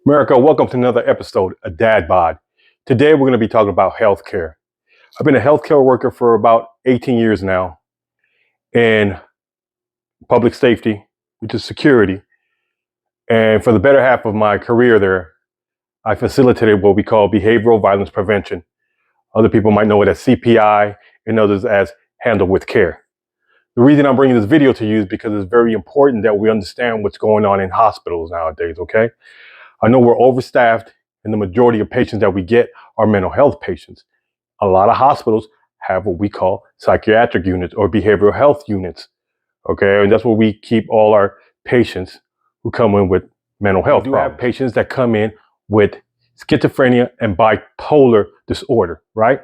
America, welcome to another episode of Dad Bod. Today we're going to be talking about healthcare. I've been a healthcare worker for about 18 years now in public safety, which is security. And for the better half of my career there, I facilitated what we call behavioral violence prevention. Other people might know it as CPI and others as Handle with Care. The reason I'm bringing this video to you is because it's very important that we understand what's going on in hospitals nowadays, okay? I know we're overstaffed and the majority of patients that we get are mental health patients. A lot of hospitals have what we call psychiatric units or behavioral health units, okay? And that's where we keep all our patients who come in with mental health problems. We do have patients that come in with schizophrenia and bipolar disorder, right?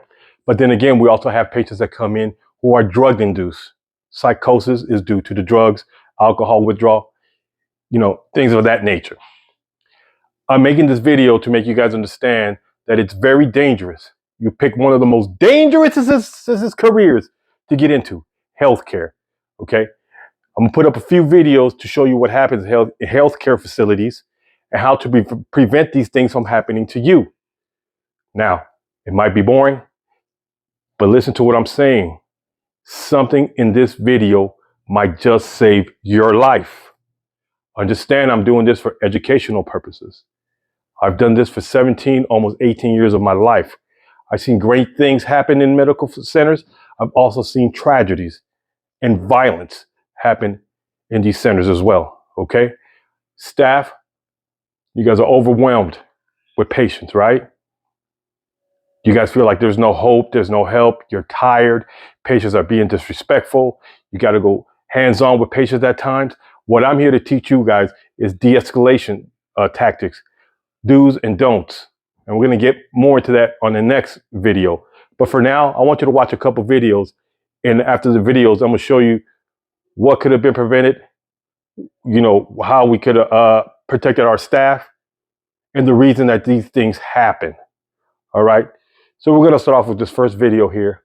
But then again, we also have patients that come in who are drug induced. Psychosis is due to the drugs, alcohol withdrawal, things of that nature. I'm making this video to make you guys understand that it's very dangerous. You pick one of the most dangerous careers to get into, healthcare, okay? I'm gonna put up a few videos to show you what happens in healthcare facilities and how to prevent these things from happening to you. Now, it might be boring, but listen to what I'm saying. Something in this video might just save your life. Understand I'm doing this for educational purposes. I've done this for 17, almost 18 years of my life. I've seen great things happen in medical centers. I've also seen tragedies and violence happen in these centers as well, okay? Staff, you guys are overwhelmed with patients, right? You guys feel like there's no hope, there's no help, you're tired, patients are being disrespectful, you gotta go hands-on with patients at times. What I'm here to teach you guys is de-escalation tactics, do's and don'ts. And we're going to get more into that on the next video. But for now, I want you to watch a couple videos. And after the videos, I'm going to show you what could have been prevented, how we could have protected our staff, and the reason that these things happen. All right. So we're going to start off with this first video here.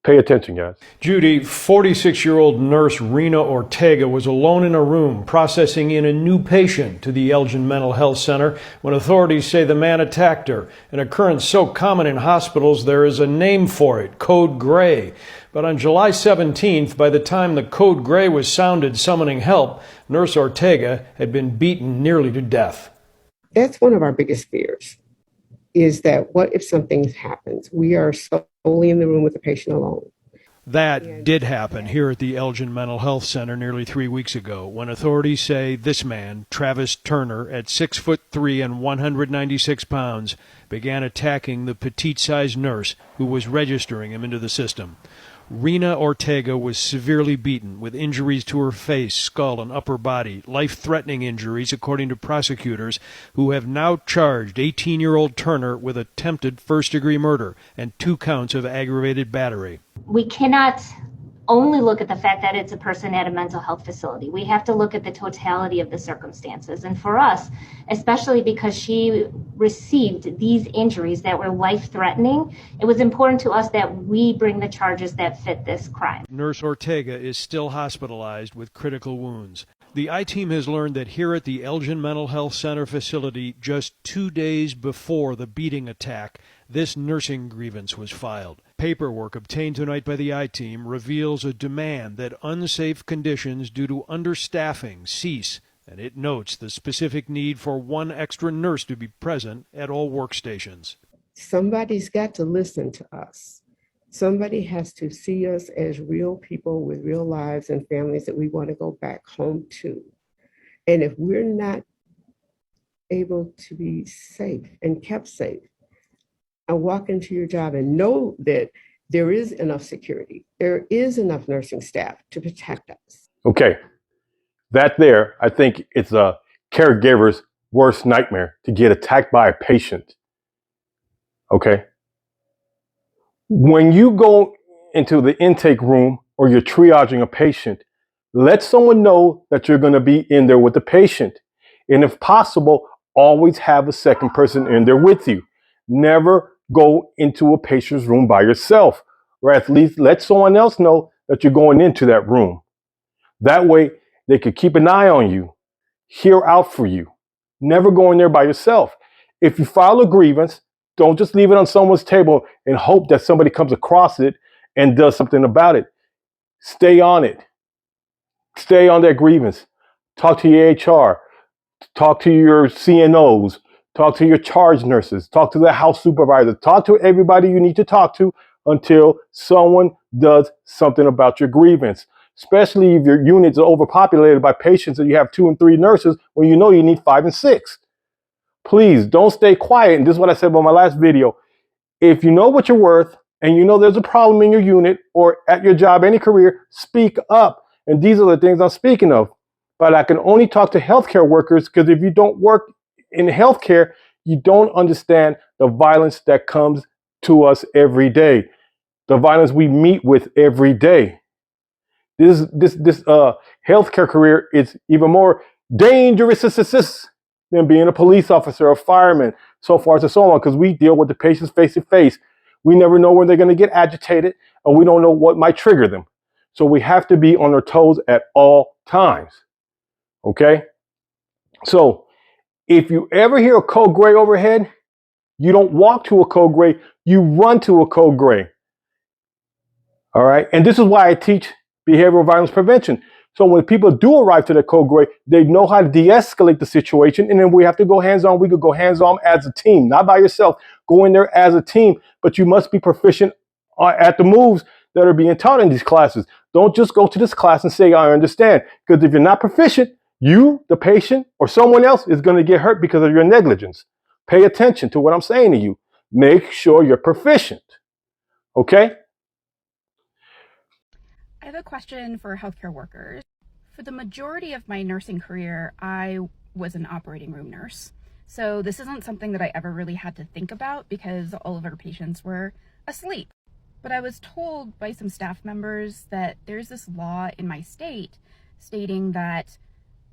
Pay attention, guys. Judy, 46-year-old nurse Rena Ortega was alone in a room processing in a new patient to the Elgin Mental Health Center when authorities say the man attacked her. An occurrence so common in hospitals there is a name for it, Code Gray. But on July 17th, by the time the Code Gray was sounded summoning help, Nurse Ortega had been beaten nearly to death. That's one of our biggest fears, is that what if something happens? We are solely in the room with the patient alone. That did happen here at the Elgin Mental Health Center nearly 3 weeks ago when authorities say this man, Travis Turner, at 6'3" and 196 pounds, began attacking the petite-sized nurse who was registering him into the system. Rena Ortega was severely beaten with injuries to her face, skull, and upper body, life-threatening injuries according to prosecutors who have now charged 18-year-old Turner with attempted first-degree murder and 2 counts of aggravated battery. We cannot only look at the fact that it's a person at a mental health facility. We have to look at the totality of the circumstances. And for us, especially because she received these injuries that were life-threatening, it was important to us that we bring the charges that fit this crime. Nurse Ortega is still hospitalized with critical wounds. The I-Team has learned that here at the Elgin Mental Health Center facility, just 2 days before the beating attack, this nursing grievance was filed. Paperwork obtained tonight by the I-Team reveals a demand that unsafe conditions due to understaffing cease, and it notes the specific need for 1 extra nurse to be present at all workstations. Somebody's got to listen to us. Somebody has to see us as real people with real lives and families that we want to go back home to. And if we're not able to be safe and kept safe, and walk into your job and know that there is enough security, there is enough nursing staff to protect us. Okay. That there, I think it's a caregiver's worst nightmare to get attacked by a patient. Okay. When you go into the intake room or you're triaging a patient, let someone know that you're going to be in there with the patient. And if possible, always have a second person in there with you. Never go into a patient's room by yourself, or at least let someone else know that you're going into that room. That way they could keep an eye on you, hear out for you, Never go in there by yourself. If you file a grievance, don't just leave it on someone's table and hope that somebody comes across it and does something about it. Stay on it. Stay on that grievance. Talk to your HR. Talk to your CNOs. Talk to your charge nurses. Talk to the house supervisor. Talk to everybody you need to talk to until someone does something about your grievance. Especially if your units are overpopulated by patients and you have 2 and 3 nurses when you know you need 5 and 6. Please don't stay quiet. And this is what I said about my last video. If you know what you're worth and you know there's a problem in your unit or at your job, any career, speak up. And these are the things I'm speaking of. But I can only talk to healthcare workers because if you don't work in healthcare, you don't understand the violence that comes to us every day, the violence we meet with every day. This healthcare career is even more dangerous than being a police officer, a fireman, so forth and so on, because we deal with the patients face to face. We never know when they're going to get agitated, and we don't know what might trigger them. So we have to be on our toes at all times. Okay? So if you ever hear a code gray overhead, you don't walk to a code gray, you run to a code gray. All right? And this is why I teach behavioral violence prevention. So when people do arrive to the code gray, they know how to de-escalate the situation. And then we have to go hands-on. We could go hands-on as a team, not by yourself. Go in there as a team, but you must be proficient at the moves that are being taught in these classes. Don't just go to this class and say, I understand. Because if you're not proficient, you, the patient, or someone else is going to get hurt because of your negligence. Pay attention to what I'm saying to you. Make sure you're proficient. Okay? I have a question for healthcare workers. For the majority of my nursing career, I was an operating room nurse. So this isn't something that I ever really had to think about because all of our patients were asleep. But I was told by some staff members that there's this law in my state stating that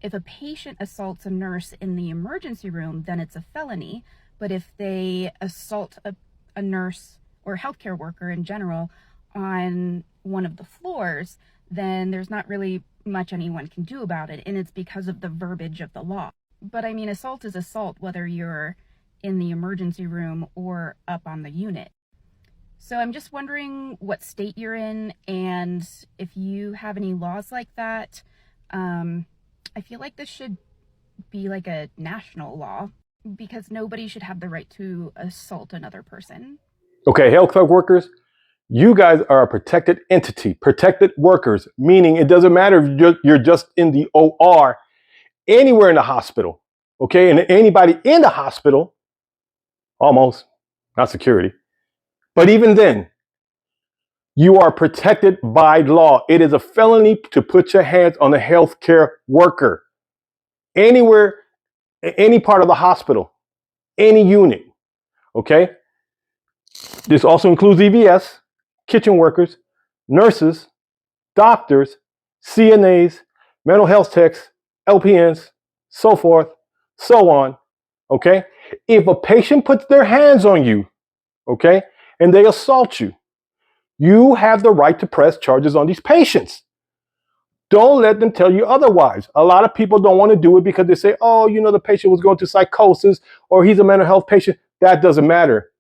if a patient assaults a nurse in the emergency room, then it's a felony. But if they assault a nurse or healthcare worker in general on one of the floors, then there's not really much anyone can do about it. And it's because of the verbiage of the law. But I mean, assault is assault, whether you're in the emergency room or up on the unit. So I'm just wondering what state you're in and if you have any laws like that. I feel like this should be like a national law because nobody should have the right to assault another person. Okay, healthcare workers, you guys are a protected entity, protected workers, meaning it doesn't matter if you're just in the OR, anywhere in the hospital, okay? And anybody in the hospital, almost, not security, but even then, you are protected by law. It is a felony to put your hands on a healthcare worker. Anywhere, any part of the hospital, any unit, okay? This also includes EVS, kitchen workers, nurses, doctors, CNAs, mental health techs, LPNs, so forth, so on, okay? If a patient puts their hands on you, okay, and they assault you, you have the right to press charges on these patients. Don't let them tell you otherwise. A lot of people don't want to do it because they say, oh, you know, the patient was going through psychosis or he's a mental health patient. That doesn't matter.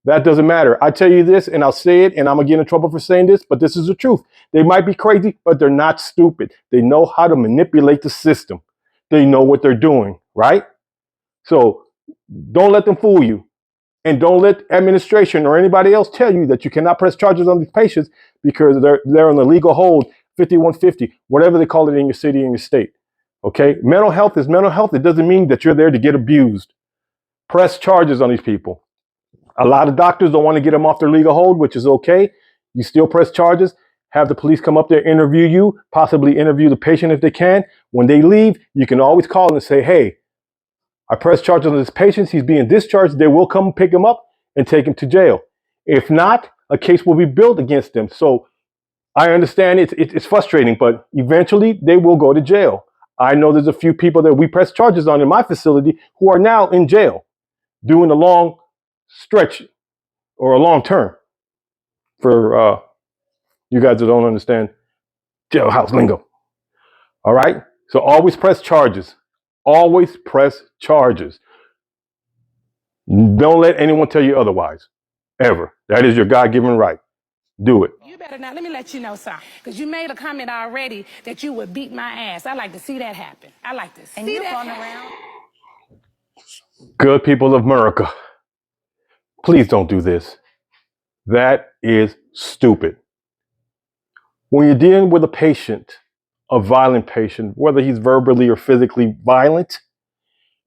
That doesn't matter. I tell you this, and I'll say it, and I'm going to get in trouble for saying this, but this is the truth. They might be crazy, but they're not stupid. They know how to manipulate the system. They know what they're doing, right? So don't let them fool you. And don't let administration or anybody else tell you that you cannot press charges on these patients because they're on the legal hold, 5150, whatever they call it in your city and your state. Okay? Mental health is mental health. It doesn't mean that you're there to get abused. Press charges on these people. A lot of doctors don't want to get them off their legal hold, which is okay. You still press charges. Have the police come up there, interview you, possibly interview the patient if they can. When they leave, you can always call and say, hey, I press charges on this patient. He's being discharged. They will come pick him up and take him to jail. If not, a case will be built against them. So I understand it's frustrating, but eventually they will go to jail. I know there's a few people that we press charges on in my facility who are now in jail doing a long stretch or a long term for you guys that don't understand jailhouse lingo. All right? So always press charges. Always press charges. Don't let anyone tell you otherwise, ever. That is your God-given right. Do it. You better not. Let me let you know something. Because you made a comment already that you would beat my ass. I like to see that happen. I like to see And you're that going happen. around. Good people of America, please don't do this. That is stupid. When you're dealing with a patient, a violent patient, whether he's verbally or physically violent,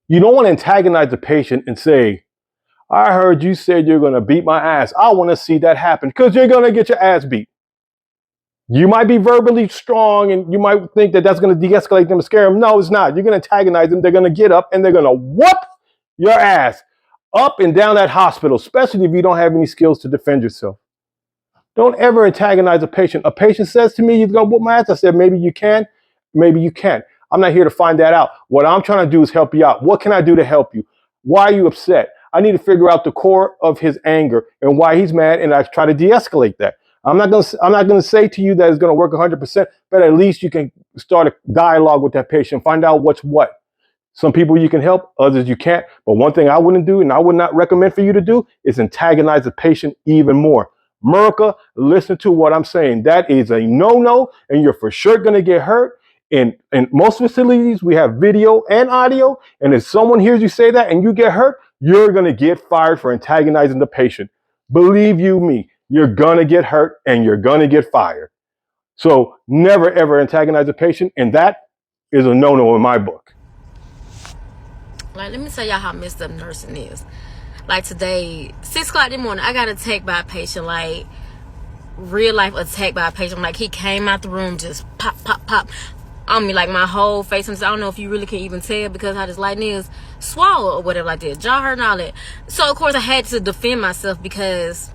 you don't want to antagonize the patient and say, I heard you said you're going to beat my ass. I want to see that happen, because you're going to get your ass beat. You might be verbally strong and you might think that that's going to de-escalate them and scare them. No, it's not. You're going to antagonize them. They're going to get up and they're going to whoop your ass up and down that hospital, especially if you don't have any skills to defend yourself. Don't ever antagonize a patient. A patient says to me, you're going to whoop my ass. I said, maybe you can, maybe you can't. I'm not here to find that out. What I'm trying to do is help you out. What can I do to help you? Why are you upset? I need to figure out the core of his anger and why he's mad, and I try to de-escalate that. I'm not going to say to you that it's going to work 100%, but at least you can start a dialogue with that patient, find out what's what. Some people you can help, others you can't. But one thing I wouldn't do, and I would not recommend for you to do, is antagonize the patient even more. America, listen to what I'm saying. That is a no-no, and you're for sure going to get hurt. In most facilities, we have video and audio, and if someone hears you say that and you get hurt, you're going to get fired for antagonizing the patient. Believe you me, you're going to get hurt and you're going to get fired. So never, ever antagonize a patient, and that is a no-no in my book. Like, let me tell y'all how messed up nursing is. Like today, 6 o'clock in the morning, I got attacked by a patient, like real life attacked by a patient. Like, he came out the room, just pop, pop, pop on me, like my whole face. And I don't know if you really can even tell because how this lightning is swallowed or whatever like that. Jaw hurt and all that. So of course I had to defend myself because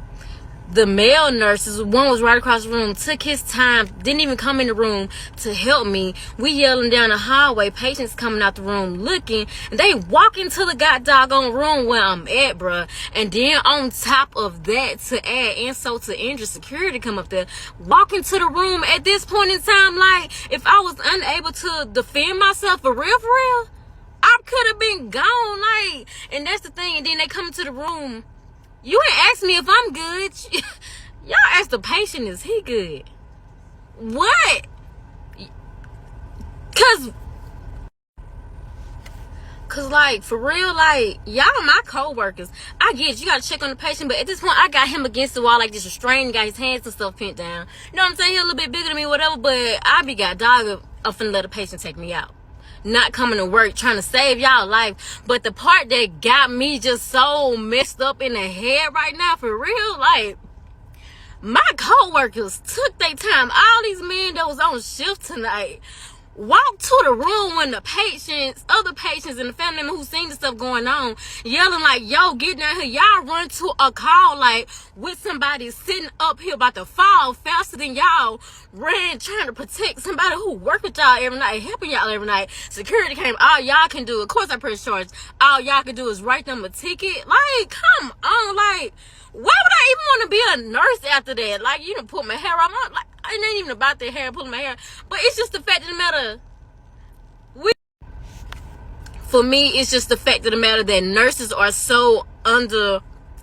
the male nurses, one was right across the room, took his time, didn't even come in the room to help me. We yelling down the hallway, patients coming out the room looking, and they walk into the goddamn room where I'm at, bruh. And then on top of that, to add insult to injury, security come up there, walk into the room at this point in time. Like, if I was unable to defend myself for real, I could have been gone. Like, and that's the thing. And then they come into the room. You ain't ask me if I'm good. Y'all ask the patient, is he good? What? Cause like, for real, like, y'all my co-workers. I get it, you gotta check on the patient, but at this point, I got him against the wall, like this restrained, got his hands and stuff pinned down. You know what I'm saying? He a little bit bigger than me, whatever, but I be got dog up finna let a patient take me out. Not coming to work, trying to save y'all life. But the part that got me just so messed up in the head right now, for real, like, my co-workers took their time. All these men that was on shift tonight walked to the room when the patients, other patients and the family member who seen the stuff going on, yelling like, yo, get down here. Y'all run to a call like with somebody sitting up here about to fall faster than y'all ran trying to protect somebody who work with y'all every night, helping y'all every night. Security came, all y'all can do, of course I press charge, all y'all can do is write them a ticket. Like, come on, like, why would I even want to be a nurse after that? Like, you done put my hair on. Like, it ain't even about the hair, pulling my hair. But it's just the fact of the matter. For me, it's just the fact of the matter that nurses are so under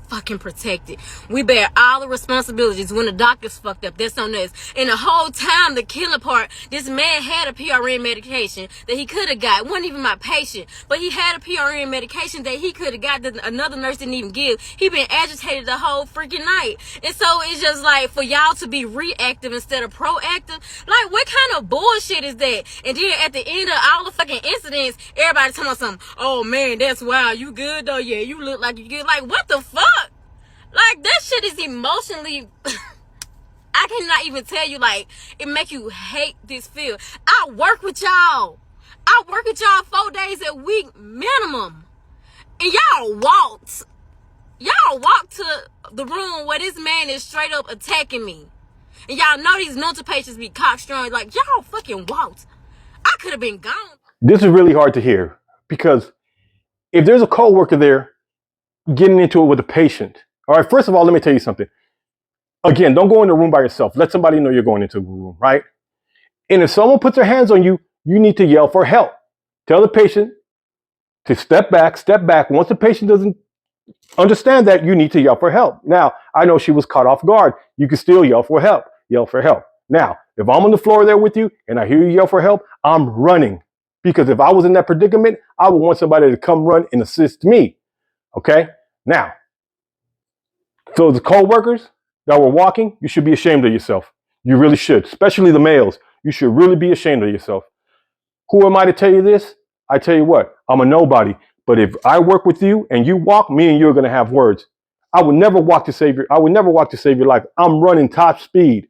fucking protected. We bear all the responsibilities. When the doctor's fucked up, that's on us. And the whole time, the killing part, this man had a PRN medication that he could have got. It wasn't even my patient, but he had a PRN medication that he could have got that another nurse didn't even give. He been agitated the whole freaking night. And so it's just like, for y'all to be reactive instead of proactive, like, what kind of bullshit is that? And then at the end of all the fucking incidents, everybody talking about something, oh man, that's wild, you good though? Yeah, you look like you good. Like, what the fuck? Like, that shit is emotionally I cannot even tell you, like, it make you hate this field. I work with y'all 4 days a week minimum, and y'all walked to the room where this man is straight up attacking me, and y'all know these mental patients be cockstrong. Like, y'all fucking walked. I could have been gone. This is really hard to hear, because if there's a coworker there getting into it with a patient, all right, first of all, let me tell you something. Again, don't go in the room by yourself. Let somebody know you're going into the room, right? And if someone puts their hands on you, you need to yell for help. Tell the patient to step back, step back. Once the patient doesn't understand that, you need to yell for help. Now, I know she was caught off guard. You can still yell for help. Yell for help. Now, if I'm on the floor there with you and I hear you yell for help, I'm running. Because if I was in that predicament, I would want somebody to come run and assist me. Okay? Now, so the co-workers that were walking, you should be ashamed of yourself. You really should, especially the males. You should really be ashamed of yourself. Who am I to tell you this? I tell you what, I'm a nobody. But if I work with you and you walk, me and you are going to have words. I would never walk to save your life. I'm running top speed.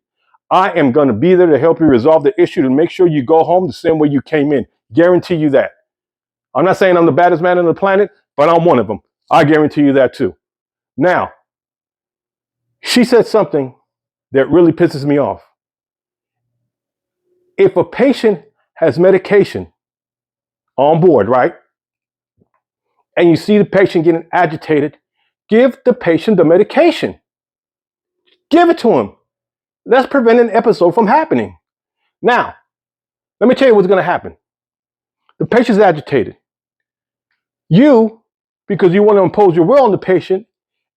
I am going to be there to help you resolve the issue, to make sure you go home the same way you came in. Guarantee you that. I'm not saying I'm the baddest man on the planet, but I'm one of them. I guarantee you that too. Now, she said something that really pisses me off. If a patient has medication on board, right? And you see the patient getting agitated, give the patient the medication. Give it to him. Let's prevent an episode from happening. Now, let me tell you what's going to happen. The patient's agitated. You, because you want to impose your will on the patient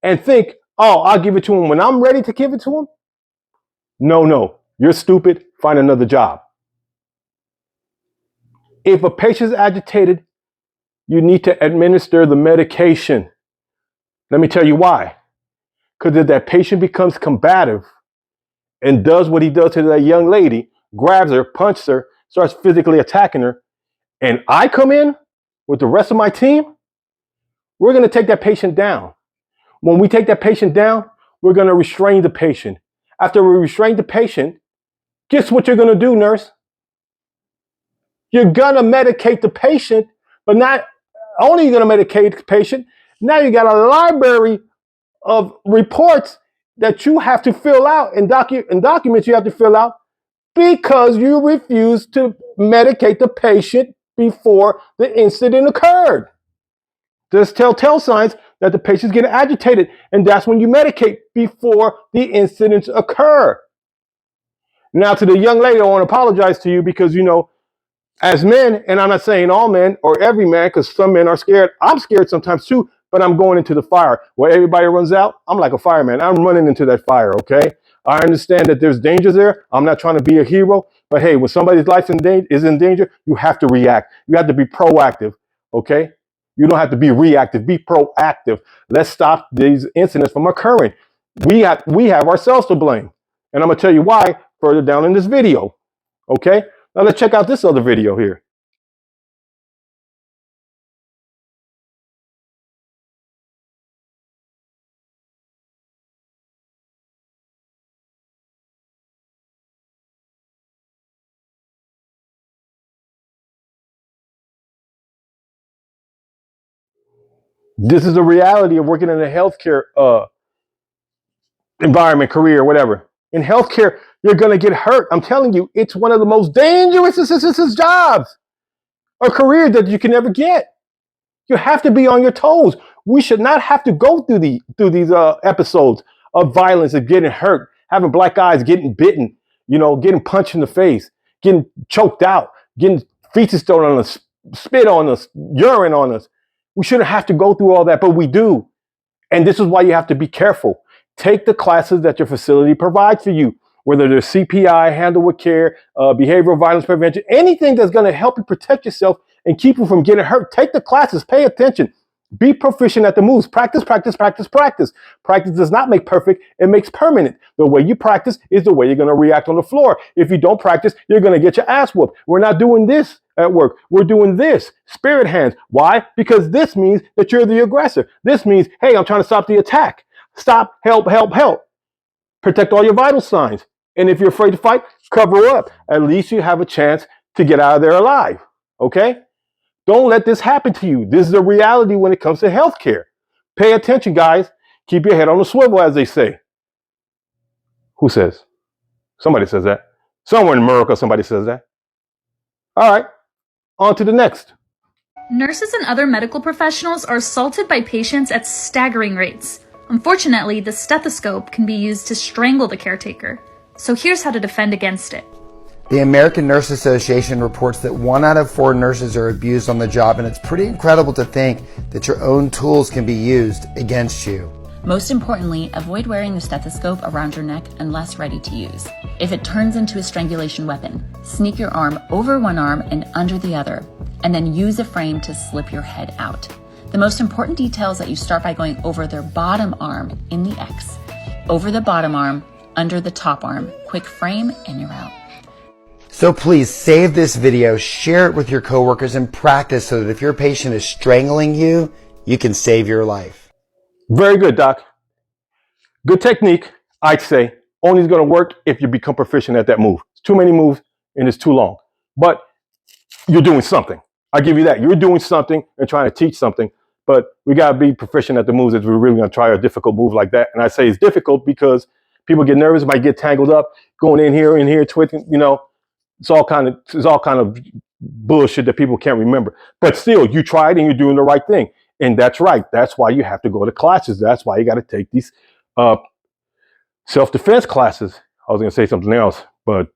and think, oh, I'll give it to him when I'm ready to give it to him. No, you're stupid. Find another job. If a patient's agitated, you need to administer the medication. Let me tell you why. Because if that patient becomes combative and does what he does to that young lady, grabs her, punches her, starts physically attacking her, and I come in with the rest of my team, we're going to take that patient down. When we take that patient down, we're going to restrain the patient. After we restrain the patient, guess what you're going to do, nurse? You're going to medicate the patient, but not only are you going to medicate the patient, now you got a library of reports that you have to fill out and documents you have to fill out because you refused to medicate the patient before the incident occurred. There's telltale signs that the patient's getting agitated, and that's when you medicate before the incidents occur. Now, to the young lady, I want to apologize to you because, as men, and I'm not saying all men or every man, because some men are scared. I'm scared sometimes too, but I'm going into the fire. Where everybody runs out, I'm like a fireman. I'm running into that fire, okay? I understand that there's dangers there. I'm not trying to be a hero, but hey, when somebody's life is in danger, you have to react. You have to be proactive, okay? You don't have to be reactive. Be proactive. Let's stop these incidents from occurring. We have ourselves to blame. And I'm going to tell you why further down in this video, okay? Now let's check out this other video here. This is the reality of working in a healthcare environment, career, whatever. In healthcare, you're going to get hurt. I'm telling you, it's one of the most dangerous jobs or career that you can ever get. You have to be on your toes. We should not have to go through these episodes of violence, of getting hurt, having black eyes, getting bitten, getting punched in the face, getting choked out, getting feces thrown on us, spit on us, urine on us. We shouldn't have to go through all that, but we do. And this is why you have to be careful. Take the classes that your facility provides for you, whether they're CPI, handle with care, behavioral violence prevention, anything that's going to help you protect yourself and keep you from getting hurt. Take the classes, pay attention, be proficient at the moves. Practice, practice, practice, practice. Practice does not make perfect, it makes permanent. The way you practice is the way you're going to react on the floor. If you don't practice, you're going to get your ass whooped. We're not doing this at work. We're doing this, spirit hands. Why? Because this means that you're the aggressor. This means, hey, I'm trying to stop the attack. Stop, help, help, help. Protect all your vital signs. And if you're afraid to fight, cover up. At least you have a chance to get out of there alive. Okay? Don't let this happen to you. This is a reality when it comes to healthcare. Pay attention, guys. Keep your head on the swivel, as they say. Who says? Somebody says that. Somewhere in America, somebody says that. All right. On to the next. Nurses and other medical professionals are assaulted by patients at staggering rates. Unfortunately, the stethoscope can be used to strangle the caretaker. So here's how to defend against it. The American Nurse Association reports that 1 out of 4 nurses are abused on the job, and it's pretty incredible to think that your own tools can be used against you. Most importantly, avoid wearing the stethoscope around your neck unless ready to use. If it turns into a strangulation weapon, sneak your arm over one arm and under the other, and then use a frame to slip your head out. The most important detail is that you start by going over their bottom arm in the X, over the bottom arm, under the top arm, quick frame, and you're out. So please save this video, share it with your coworkers, and practice so that if your patient is strangling you, you can save your life. Very good, Doc. Good technique, I'd say. Only is going to work if you become proficient at that move. It's too many moves and it's too long. But you're doing something. I give you that. You're doing something and trying to teach something. But we got to be proficient at the moves if we're really going to try a difficult move like that. And I say it's difficult because people get nervous, might get tangled up, going in here, twitching, you know. It's all kind of bullshit that people can't remember. But still, you tried and you're doing the right thing. And that's right. That's why you have to go to classes. That's why you got to take these self-defense classes. I was going to say something else, but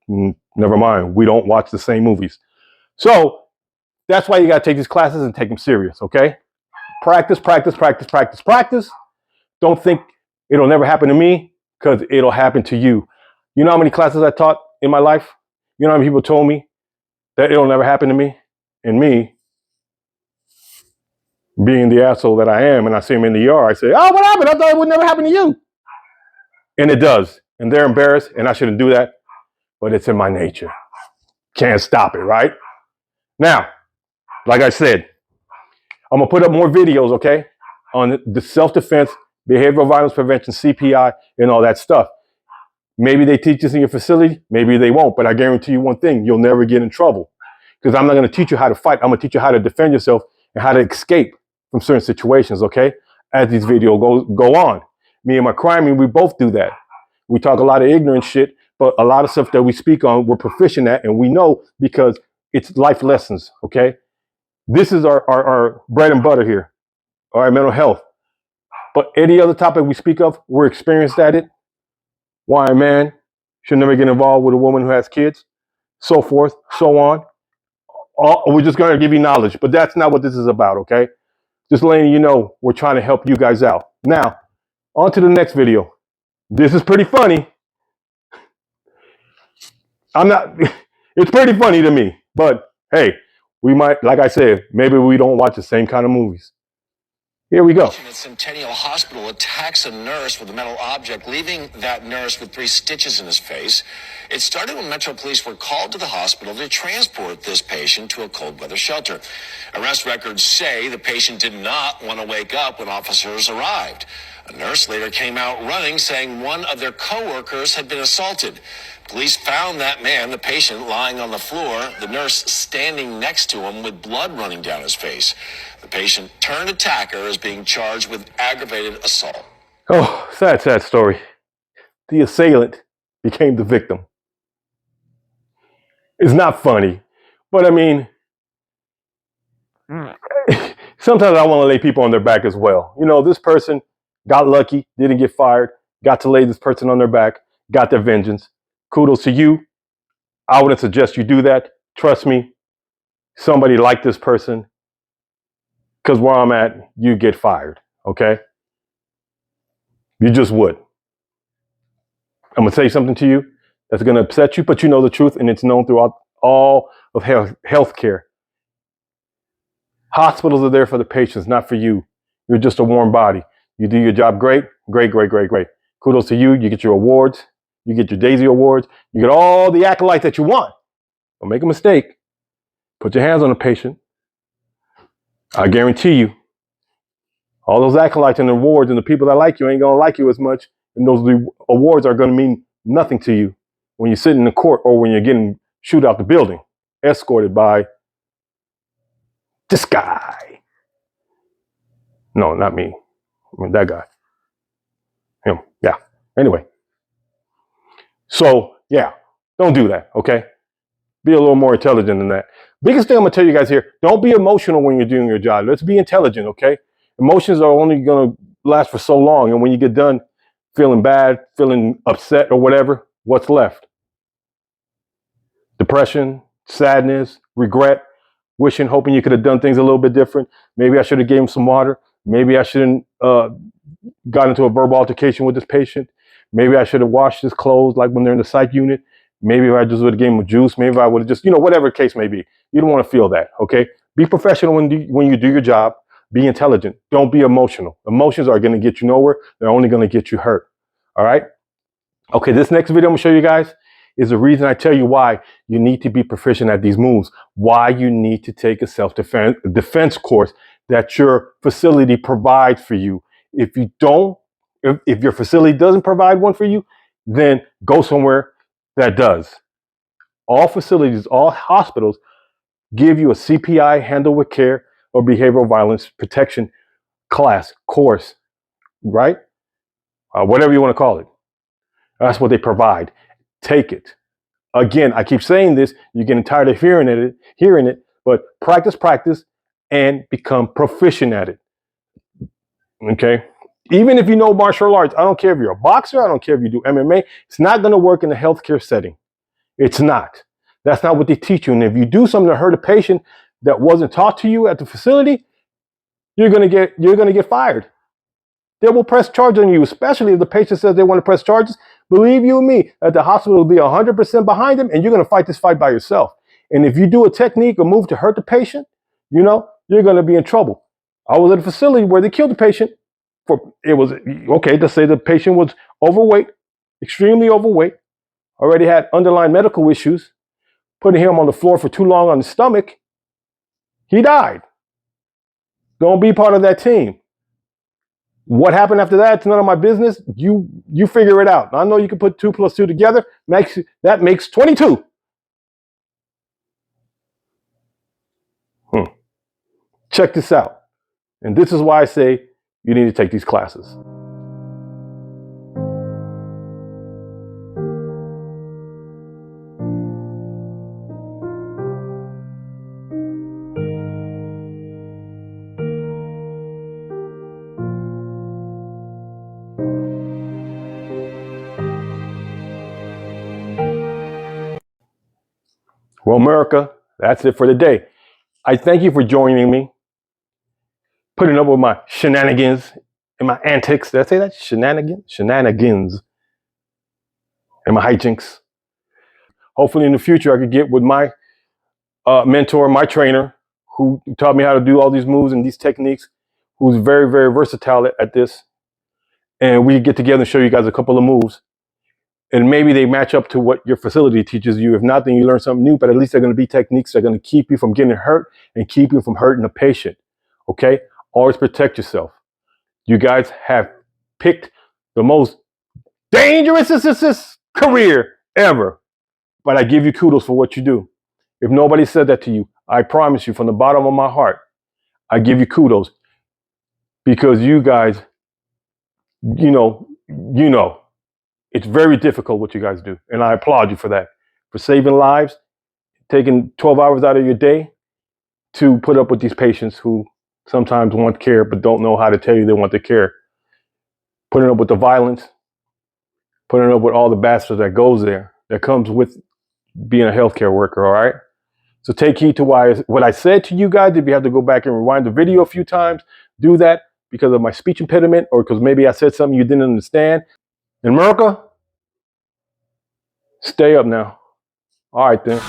never mind. We don't watch the same movies. So that's why you got to take these classes and take them serious, okay? Practice, practice, practice, practice, practice. Don't think it'll never happen to me, because it'll happen to you. You know how many classes I taught in my life? You know how many people told me that it'll never happen to me? And me, being the asshole that I am, and I see them in the ER, I say, oh, what happened? I thought it would never happen to you. And it does. And they're embarrassed, and I shouldn't do that. But it's in my nature. Can't stop it, right? Now, like I said, I'm going to put up more videos, okay, on the self-defense, behavioral violence prevention, CPI, and all that stuff. Maybe they teach this in your facility. Maybe they won't. But I guarantee you one thing. You'll never get in trouble. Because I'm not going to teach you how to fight. I'm going to teach you how to defend yourself and how to escape from certain situations, okay? As these videos go on. Me and my crime, we both do that. We talk a lot of ignorant shit, but a lot of stuff that we speak on, we're proficient at, and we know because it's life lessons, okay? This is our bread and butter here, all right, mental health. But any other topic we speak of, we're experienced at it. Why a man should never get involved with a woman who has kids, so forth, so on. We're just going to give you knowledge, but that's not what this is about, okay? Just letting you know we're trying to help you guys out. Now, on to the next video. This is pretty funny. It's pretty funny to me, but hey, we might, like I said, maybe we don't watch the same kind of movies. Here we go. At Centennial Hospital attacks a nurse with a metal object, leaving that nurse with 3 stitches in his face. It started when Metro Police were called to the hospital to transport this patient to a cold weather shelter. Arrest records say the patient did not want to wake up when officers arrived. A nurse later came out running, saying one of their coworkers had been assaulted. Police found that man, the patient, lying on the floor, the nurse standing next to him with blood running down his face. The patient turned attacker is being charged with aggravated assault. Oh, sad, sad story. The assailant became the victim. It's not funny, but I mean, sometimes I want to lay people on their back as well. You know, this person got lucky, didn't get fired, got to lay this person on their back, got their vengeance. Kudos to you. I wouldn't suggest you do that. Trust me, somebody like this person, because where I'm at, you get fired, okay? You just would. I'm going to say something to you that's going to upset you, but you know the truth, and it's known throughout all of healthcare. Hospitals are there for the patients, not for you. You're just a warm body. You do your job great, great, great, great, great. Kudos to you. You get your awards. You get your Daisy Awards. You get all the accolades that you want. Don't make a mistake. Put your hands on a patient. I guarantee you, all those accolades and awards and the people that like you ain't going to like you as much. And those awards are going to mean nothing to you when you're sitting in the court or when you're getting shooed out the building, escorted by this guy. No, not me. I mean, that guy. Him. Yeah. Anyway. So, yeah, don't do that, okay? Be a little more intelligent than that. Biggest thing I'm going to tell you guys here, don't be emotional when you're doing your job. Let's be intelligent, okay? Emotions are only going to last for so long. And when you get done feeling bad, feeling upset or whatever, what's left? depression, sadness, regret, wishing, hoping you could have done things a little bit different. Maybe I should have gave him some water. Maybe I shouldn't got into a verbal altercation with this patient. Maybe I should have washed his clothes like when they're in the psych unit. Maybe if I just would have given him juice. Maybe if I would have just, whatever the case may be. You don't want to feel that, okay? Be professional when you do your job. Be intelligent. Don't be emotional. Emotions are going to get you nowhere. They're only going to get you hurt, all right? Okay, this next video I'm going to show you guys is the reason I tell you why you need to be proficient at these moves, why you need to take a self-defense course that your facility provides for you. If you don't, if your facility doesn't provide one for you, then go somewhere that does. All facilities, all hospitals give you a CPI, handle with care, or behavioral violence protection class, course, right? Whatever you want to call it. That's what they provide. Take it. Again, I keep saying this, you're getting tired of hearing it, but practice, and become proficient at it. Okay? Even if you know martial arts, I don't care if you're a boxer, I don't care if you do MMA, it's not going to work in a healthcare setting. It's not. That's not what they teach you. And if you do something to hurt a patient that wasn't taught to you at the facility, you're going to get fired. They will press charges on you, especially if the patient says they want to press charges. Believe you me, at the hospital will be 100% behind them, and you're going to fight this fight by yourself. And if you do a technique or move to hurt the patient, you're going to be in trouble. I was at a facility where they killed the patient. Let's say the patient was overweight, extremely overweight, already had underlying medical issues, putting him on the floor for too long on his stomach. He died. Don't be part of that team. What happened after that? It's none of my business. You figure it out. I know you can put 2 + 2 together. That makes 22. Check this out. And this is why I say you need to take these classes. Well, America, that's it for today. I thank you for joining me, putting up with my shenanigans and my antics. Did I say that? Shenanigans and my hijinks. Hopefully in the future I could get with my mentor, my trainer, who taught me how to do all these moves and these techniques, who's very, very versatile at this. And we get together and show you guys a couple of moves. And maybe they match up to what your facility teaches you. If not, then you learn something new, but at least they're going to be techniques that are going to keep you from getting hurt and keep you from hurting a patient. Okay? Always protect yourself. You guys have picked the most dangerous career ever. But I give you kudos for what you do. If nobody said that to you, I promise you from the bottom of my heart, I give you kudos. Because you guys, it's very difficult what you guys do. And I applaud you for that. For saving lives, taking 12 hours out of your day to put up with these patients who sometimes want care but don't know how to tell you they want the care. Putting up with the violence, putting up with all the bastards that goes there, that comes with being a healthcare worker, all right? So take heed to what I said to you guys. If you have to go back and rewind the video a few times, do that because of my speech impediment or because maybe I said something you didn't understand. In America, stay up now. All right then.